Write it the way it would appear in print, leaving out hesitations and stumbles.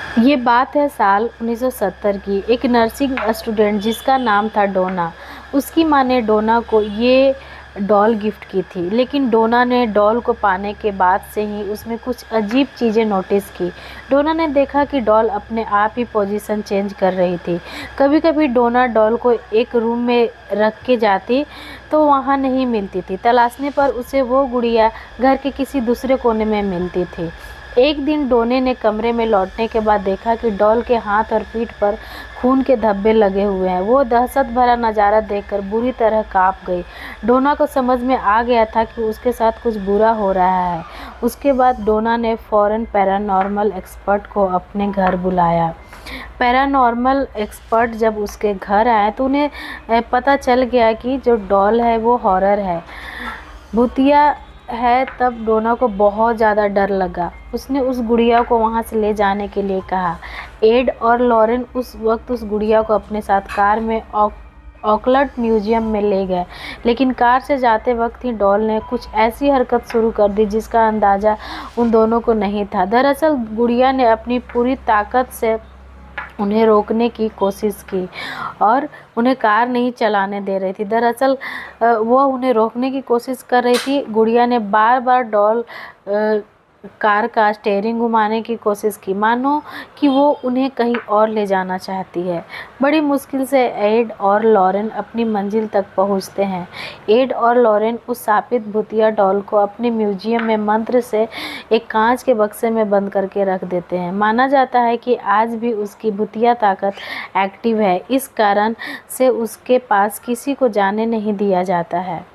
ये बात है साल 1970 की। एक नर्सिंग स्टूडेंट जिसका नाम था डोना, उसकी माँ ने डोना को ये डॉल गिफ्ट की थी। लेकिन डोना ने डॉल को पाने के बाद से ही उसमें कुछ अजीब चीज़ें नोटिस की। डोना ने देखा कि डॉल अपने आप ही पोजीशन चेंज कर रही थी। कभी कभी डोना डॉल को एक रूम में रख के जाती तो वहाँ नहीं मिलती थी। तलाशने पर उसे वो गुड़िया घर के किसी दूसरे कोने में मिलती थी। एक दिन डोने ने कमरे में लौटने के बाद देखा कि डॉल के हाथ और पीठ पर खून के धब्बे लगे हुए हैं। वो दहशत भरा नज़ारा देखकर बुरी तरह कांप गई। डोना को समझ में आ गया था कि उसके साथ कुछ बुरा हो रहा है। उसके बाद डोना ने फौरन पैरानॉर्मल एक्सपर्ट को अपने घर बुलाया। पैरानॉर्मल एक्सपर्ट जब उसके घर आए तो उन्हें पता चल गया कि जो डॉल है वो हॉरर है, भूतिया है। तब डोना को बहुत ज़्यादा डर लगा। उसने उस गुड़िया को वहाँ से ले जाने के लिए कहा। एड और लॉरेन उस वक्त उस गुड़िया को अपने साथ कार में ऑकलैंड म्यूजियम में ले गए। लेकिन कार से जाते वक्त ही डॉल ने कुछ ऐसी हरकत शुरू कर दी जिसका अंदाज़ा उन दोनों को नहीं था। दरअसल गुड़िया ने अपनी पूरी ताकत से उन्हें रोकने की कोशिश की और उन्हें कार नहीं चलाने दे रही थी। दरअसल वो उन्हें रोकने की कोशिश कर रही थी। गुड़िया ने बार बार डॉल कार का स्टीयरिंग घुमाने की कोशिश की, मानो कि वो उन्हें कहीं और ले जाना चाहती है। बड़ी मुश्किल से एड और लॉरेन अपनी मंजिल तक पहुंचते हैं। एड और लॉरेन उस शापित भूतिया डॉल को अपने म्यूजियम में मंत्र से एक कांच के बक्से में बंद करके रख देते हैं। माना जाता है कि आज भी उसकी भूतिया ताकत एक्टिव है। इस कारण से उसके पास किसी को जाने नहीं दिया जाता है।